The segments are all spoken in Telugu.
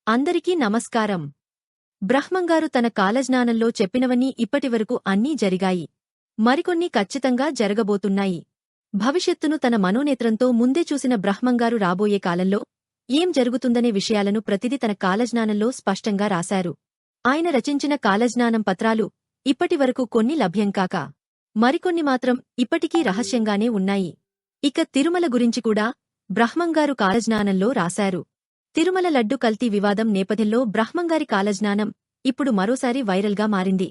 అందరికీ నమస్కారం. బ్రహ్మంగారు తన కాలజ్ఞానంలో చెప్పినవన్నీ ఇప్పటివరకు అన్నీ జరిగాయి. మరికొన్ని ఖచ్చితంగా జరగబోతున్నాయి. భవిష్యత్తును తన మనోనేత్రంతో ముందే చూసిన బ్రహ్మంగారు రాబోయే కాలంలో ఏం జరుగుతుందనే విషయాలను ప్రతిదీ తన కాలజ్ఞానంలో స్పష్టంగా రాశారు. ఆయన రచించిన కాలజ్ఞానం పత్రాలు ఇప్పటివరకు కొన్ని లభ్యంకాక మరికొన్ని మాత్రం ఇప్పటికీ రహస్యంగానే ఉన్నాయి. ఇక తిరుమల గురించి కూడా బ్రహ్మంగారు కాలజ్ఞానంలో రాశారు. తిరుమల లడ్డు కల్తీ వివాదం నేపథ్యంలో బ్రహ్మంగారి కాలజ్ఞానం ఇప్పుడు మరోసారి వైరల్గా మారింది.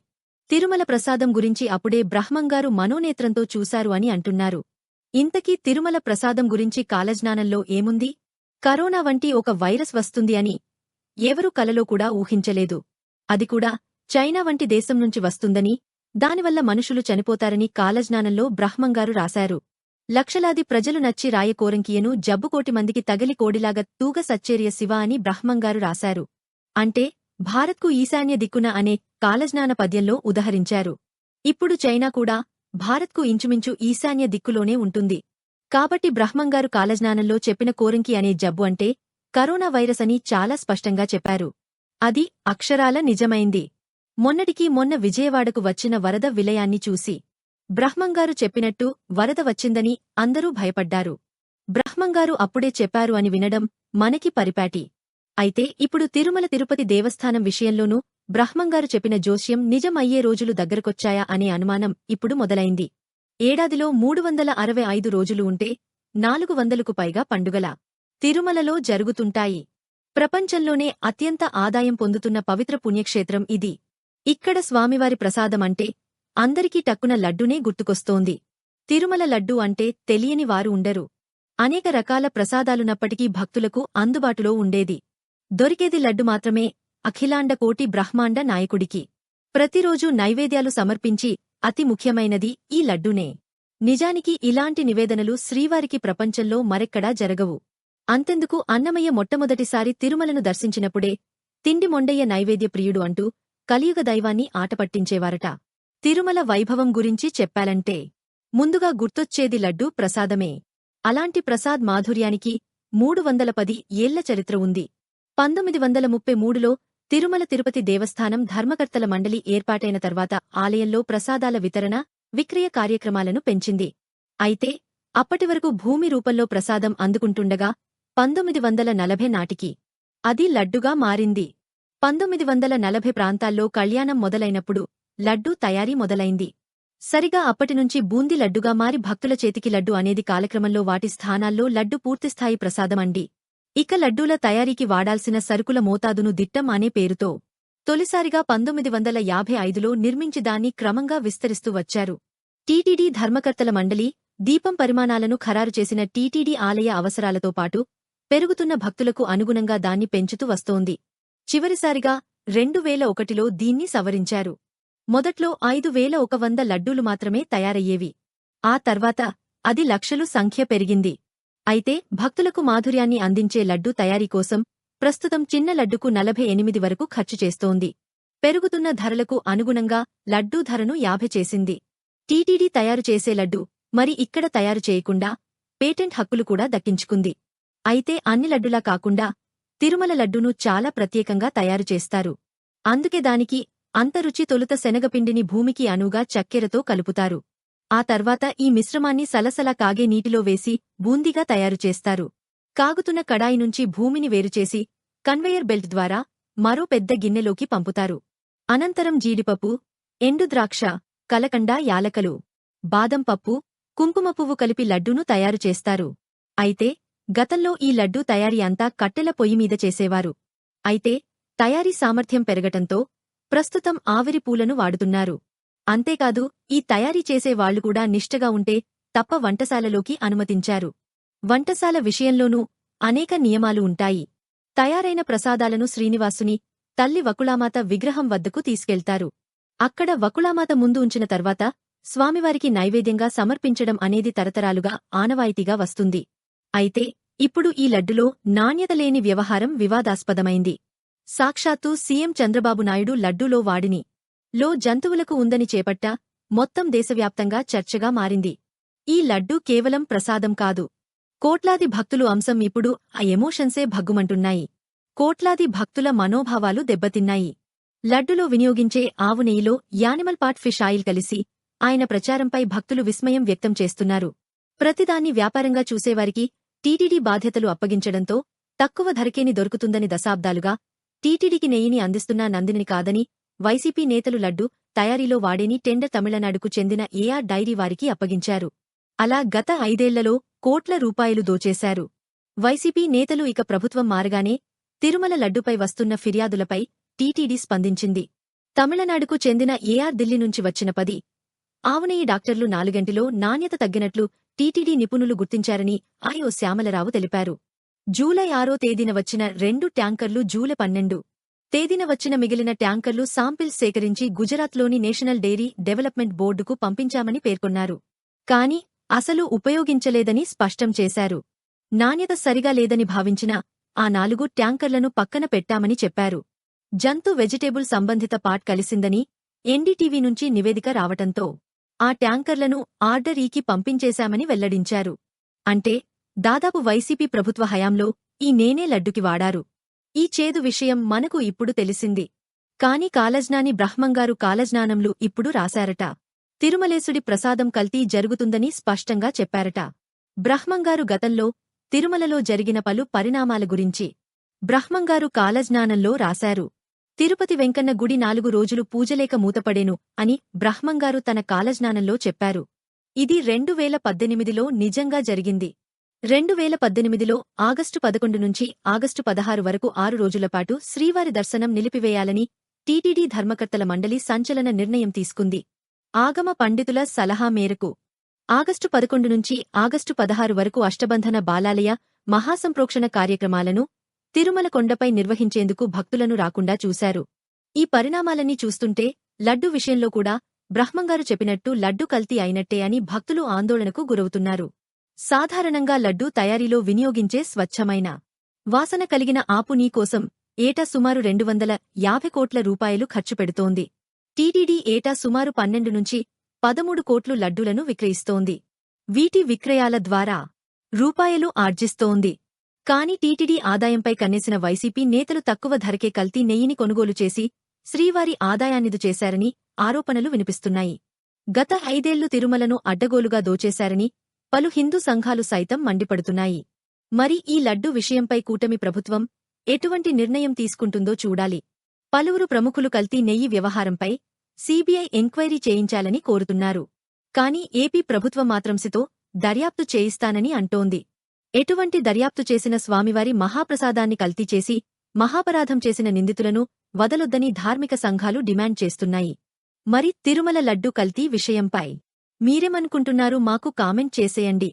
తిరుమల ప్రసాదం గురించి అప్పుడే బ్రహ్మంగారు మనోనేత్రంతో చూశారు అని అంటున్నారు. ఇంతకీ తిరుమల ప్రసాదం గురించి కాలజ్ఞానంలో ఏముంది? కరోనా వంటి ఒక వైరస్ వస్తుంది అని ఎవరూ కలలో కూడా ఊహించలేదు. అది కూడా చైనా వంటి దేశం నుంచి వస్తుందని, దానివల్ల మనుషులు చనిపోతారని కాలజ్ఞానంలో బ్రహ్మంగారు రాశారు. లక్షలాది ప్రజలు నచ్చి రాయ కోరంకియను జబ్బుకోటి మందికి తగిలి కోడిలాగా తూగ సచ్చేరియ శివ అని బ్రహ్మంగారు రాశారు. అంటే భారత్కు ఈశాన్య దిక్కున అనే కాలజ్ఞాన పద్యంలో ఉదహరించారు. ఇప్పుడు చైనా కూడా భారత్కు ఇంచుమించు ఈశాన్య దిక్కులోనే ఉంటుంది. కాబట్టి బ్రహ్మంగారు కాలజ్ఞానంలో చెప్పిన కోరంకి అనే జబ్బు అంటే కరోనా వైరస్ అని చాలా స్పష్టంగా చెప్పారు. అది అక్షరాల నిజమైంది. మొన్నటికి మొన్న విజయవాడకు వచ్చిన వరద విలయాన్ని చూసి బ్రహ్మంగారు చెప్పినట్టు వరద వచ్చిందని అందరూ భయపడ్డారు. బ్రహ్మంగారు అప్పుడే చెప్పారు అని వినడం మనకి పరిపాటి. అయితే ఇప్పుడు తిరుమల తిరుపతి దేవస్థానం విషయంలోనూ బ్రహ్మంగారు చెప్పిన జోస్యం నిజం అయ్యే రోజులు దగ్గరకొచ్చాయా అనే అనుమానం ఇప్పుడు మొదలైంది. ఏడాదిలో 365 రోజులు ఉంటే 400కు పైగా పండుగల తిరుమలలో జరుగుతుంటాయి. ప్రపంచంలోనే అత్యంత ఆదాయం పొందుతున్న పవిత్ర పుణ్యక్షేత్రం ఇది. ఇక్కడ స్వామివారి ప్రసాదమంటే అందరికీ టక్కున లడ్డునే గుర్తుకొస్తోంది. తిరుమల లడ్డు అంటే తెలియని వారు ఉండరు. అనేక రకాల ప్రసాదాలున్నప్పటికీ భక్తులకు అందుబాటులో ఉండేది. దొరికేది లడ్డు మాత్రమే అఖిలాండ కోటి బ్రహ్మాండ నాయకుడికి. ప్రతిరోజూ నైవేద్యాలు సమర్పించి అతి ముఖ్యమైనది ఈ లడ్డునే. నిజానికి ఇలాంటి నివేదనలు శ్రీవారికి ప్రపంచంలో మరెక్కడా జరగవు. అంతెందుకు అన్నమయ్య మొట్టమొదటిసారి తిరుమలను దర్శించినప్పుడే తిండి మొండయ్య నైవేద్య ప్రియుడు అంటూ కలియుగ దైవాన్ని ఆటపట్టించేవారట. తిరుమల వైభవం గురించి చెప్పాలంటే ముందుగా గుర్తొచ్చేది లడ్డూ ప్రసాదమే. అలాంటి ప్రసాద్ మాధుర్యానికి 310 ఏళ్ల చరిత్ర ఉంది. 1933లో తిరుమల తిరుపతి దేవస్థానం ధర్మకర్తల మండలి ఏర్పాటైన తర్వాత ఆలయంలో ప్రసాదాల వితరణ, విక్రయ కార్యక్రమాలను పెంచింది. అయితే అప్పటివరకు భూమి రూపంలో ప్రసాదం అందుకుంటుండగా 1940 నాటికి అది లడ్డుగా మారింది. 1940 ప్రాంతాల్లో కళ్యాణం మొదలైనప్పుడు లడ్డూ తయారీ మొదలైంది. సరిగా అప్పటినుంచి బూందీ లడ్డుగా మారి భక్తుల చేతికి లడ్డు అనేది కాలక్రమంలో వాటి స్థానాల్లో లడ్డు పూర్తిస్థాయి ప్రసాదం అండి. ఇక లడ్డూల తయారీకి వాడాల్సిన సరుకుల మోతాదును దిట్టం అనే పేరుతో తొలిసారిగా 1955లో నిర్మించి దాన్ని క్రమంగా విస్తరిస్తూ వచ్చారు. టీటీడీ ధర్మకర్తల మండలి దీపం పరిమాణాలను ఖరారు చేసిన టీటీడీ ఆలయ అవసరాలతో పాటు పెరుగుతున్న భక్తులకు అనుగుణంగా దాన్ని పెంచుతూ వస్తోంది. చివరిసారిగా 2001లో దీన్ని సవరించారు. మొదట్లో 5100 లడ్డూలు మాత్రమే తయారయ్యేవి. ఆ తర్వాత అది లక్షలు సంఖ్య పెరిగింది. అయితే భక్తులకు మాధుర్యాన్ని అందించే లడ్డూ తయారీ కోసం ప్రస్తుతం చిన్న లడ్డుకు 48 వరకు ఖర్చు చేస్తోంది. పెరుగుతున్న ధరలకు అనుగుణంగా లడ్డూ ధరను 50 చేసింది. టీటీడీ తయారు చేసే లడ్డు మరి ఇక్కడ తయారు చేయకుండా పేటెంట్ హక్కులు కూడా దక్కించుకుంది. అయితే అన్ని లడ్డులా కాకుండా తిరుమల లడ్డూను చాలా ప్రత్యేకంగా తయారు చేస్తారు. అందుకే దానికి అంత రుచి. తొలుత శనగపిండిని భూమికి అనువుగా చక్కెరతో కలుపుతారు. ఆ తర్వాత ఈ మిశ్రమాన్ని సలసలా కాగే నీటిలో వేసి బూందీగా తయారు చేస్తారు. కాగుతున్న కడాయి నుంచి భూమిని వేరుచేసి కన్వేయర్ బెల్ట్ ద్వారా మరో పెద్ద గిన్నెలోకి పంపుతారు. అనంతరం జీడిపప్పు, ఎండుద్రాక్ష, కలకండ, యాలకలు, బాదం పప్పు, కుంకుమ పువ్వు కలిపి లడ్డూను తయారు చేస్తారు. అయితే గతంలో ఈ లడ్డూ తయారీ అంతా కట్టెల పొయ్యిమీద చేసేవారు. అయితే తయారీ సామర్థ్యం పెరగటంతో ప్రస్తుతం ఆవిరి పూలను వాడుతున్నారు. అంతేకాదు ఈ తయారీ చేసే వాళ్లు కూడా నిష్టగా ఉంటే తప్ప వంటశాలలోకి అనుమతించారు. వంటశాల విషయంలోనూ అనేక నియమాలు ఉంటాయి. తయారైన ప్రసాదాలను శ్రీనివాసుని తల్లి వకుళామాత విగ్రహం వద్దకు తీసుకెళ్తారు. అక్కడ వకుళామాత ముందు ఉంచిన తర్వాత స్వామివారికి నైవేద్యంగా సమర్పించడం అనేది తరతరాలుగా ఆనవాయితీగా వస్తుంది. అయితే ఇప్పుడు ఈ లడ్డులో నాణ్యత లేని వ్యవహారం వివాదాస్పదమైంది. సాక్షాత్తు సీఎం చంద్రబాబు నాయుడు లడ్డూలో వాడిని లో జంతువులకు ఉందని చేపట్ట మొత్తం దేశవ్యాప్తంగా చర్చగా మారింది. ఈ లడ్డూ కేవలం ప్రసాదం కాదు. కోట్లాది భక్తులు అంశం ఇప్పుడు ఆ ఎమోషన్సే భగ్గుమంటున్నాయి. కోట్లాది భక్తుల మనోభావాలు దెబ్బతిన్నాయి. లడ్డులో వినియోగించే ఆవు నెయ్యిలో యానిమల్ పార్ట్ ఫిష్ ఆయిల్ కలిసి ఆయన ప్రచారంపై భక్తులు విస్మయం వ్యక్తం చేస్తున్నారు. ప్రతిదాన్ని వ్యాపారంగా చూసేవారికి టీటీడీ బాధ్యతలు అప్పగించడంతో తక్కువ ధరకేని దొరుకుతుందని దశాబ్దాలుగా టీటీడీకి నెయ్యిని అందిస్తున్న నందిని కాదని వైసీపీ నేతలు లడ్డు తయారీలో వాడేని టెండర్ తమిళనాడుకు చెందిన ఏఆర్ డైరీ వారికి అప్పగించారు. అలా గత 5 ఏళ్లలో కోట్ల రూపాయలు దోచేశారు. వైసీపీ నేతలు ఇక ప్రభుత్వం మారగానే తిరుమల లడ్డుపై వస్తున్న ఫిర్యాదులపై టీటీడీ స్పందించింది. తమిళనాడుకు చెందిన ఏఆర్ ఢిల్లీ నుంచి వచ్చిన 10 ఆవునెయ్యి డాక్టర్లు 4 గంటలో నాణ్యత తగ్గినట్లు టీటీడీ నిపుణులు గుర్తించారని ఐఓ శ్యామలరావు తెలిపారు. జూలై 6వ తేదీన వచ్చిన 2 ట్యాంకర్లు జూలై 12 తేదీన వచ్చిన మిగిలిన ట్యాంకర్లు శాంపిల్స్ సేకరించి గుజరాత్లోని నేషనల్ డెయిరీ డెవలప్మెంట్ బోర్డుకు పంపించామని పేర్కొన్నారు. కాని అసలు ఉపయోగించలేదని స్పష్టం చేశారు. నాణ్యత సరిగా లేదని భావించిన ఆ 4 ట్యాంకర్లను పక్కన పెట్టామని చెప్పారు. జంతు వెజిటేబుల్ సంబంధిత పార్ట్ కలిసిందని ఎన్డీటీవీ నుంచి నివేదిక రావటంతో ఆ ట్యాంకర్లను ఆర్డర్ ఈకి పంపించేశామని వెల్లడించారు. అంటే దాదాపు వైసీపీ ప్రభుత్వ హయాంలో ఈ నేనే లడ్డుకి వాడారు. ఈ చేదు విషయం మనకు ఇప్పుడు తెలిసింది. కాని కాలజ్ఞాని బ్రహ్మంగారు కాలజ్ఞానంలో ఇప్పుడు రాశారట. తిరుమలేశుడి ప్రసాదం కల్తీ జరుగుతుందని స్పష్టంగా చెప్పారట. బ్రహ్మంగారు గతంలో తిరుమలలో జరిగిన పలు పరిణామాల గురించి బ్రహ్మంగారు కాలజ్ఞానంలో రాశారు. తిరుపతి వెంకన్న గుడి 4 రోజులు పూజలేక మూతపడేను అని బ్రహ్మంగారు తన కాలజ్ఞానంలో చెప్పారు. ఇది 2018లో నిజంగా జరిగింది. 2018లో ఆగస్టు 11 నుంచి ఆగస్టు 16 వరకు 6 రోజులపాటు శ్రీవారి దర్శనం నిలిపివేయాలని టీటీడీ ధర్మకర్తల మండలి సంచలన నిర్ణయం తీసుకుంది. ఆగమ పండితుల సలహా మేరకు ఆగస్టు 11 నుంచి ఆగస్టు 16 వరకు అష్టబంధన బాలాలయ మహాసంప్రోక్షణ కార్యక్రమాలను తిరుమల కొండపై నిర్వహించేందుకు భక్తులను రాకుండా చూశారు. ఈ పరిణామాలన్నీ చూస్తుంటే లడ్డు విషయంలో కూడా బ్రహ్మంగారు చెప్పినట్టు లడ్డు కల్తీ అయినట్టే అని భక్తులు ఆందోళనకు గురవుతున్నారు. సాధారణంగా లడ్డూ తయారీలో వినియోగించే స్వచ్ఛమైన వాసన కలిగిన ఆపు నీ కోసం ఏటా సుమారు 250 కోట్ల రూపాయలు ఖర్చు పెడుతోంది. టీటీడీ ఏటా సుమారు 12 నుంచి 13 కోట్లు లడ్డూలను విక్రయిస్తోంది. వీటి విక్రయాల ద్వారా రూపాయలు ఆర్జిస్తోంది. కాని టీటీడీ ఆదాయంపై కన్నేసిన వైసీపీ నేతలు తక్కువ ధరకే కల్తీ నెయ్యిని కొనుగోలు చేసి శ్రీవారి ఆదాయాన్నిదు చేశారని ఆరోపణలు వినిపిస్తున్నాయి. గత 5 ఏళ్లు తిరుమలను అడ్డగోలుగా దోచేశారని పలు హిందూ సంఘాలు సైతం మండిపడుతున్నాయి. మరి ఈ లడ్డు విషయంపై కూటమి ప్రభుత్వం ఎటువంటి నిర్ణయం తీసుకుంటుందో చూడాలి. పలువురు ప్రముఖులు కల్తీ నెయ్యి వ్యవహారంపై సీబీఐ ఎంక్వైరీ చేయించాలని కోరుతున్నారు. కాని ఏపీ ప్రభుత్వం మాత్రంసితో దర్యాప్తు చేయిస్తానని అంటోంది. ఎటువంటి దర్యాప్తు చేసిన స్వామివారి మహాప్రసాదాన్ని కల్తీ చేసి మహాపరాధం చేసిన నిందితులను వదలొద్దని ధార్మిక సంఘాలు డిమాండ్ చేస్తున్నాయి. మరి తిరుమల లడ్డు కల్తీ విషయంపై మీరేమనుకుంటున్నారు? మాకు కామెంట్ చేసేయండి.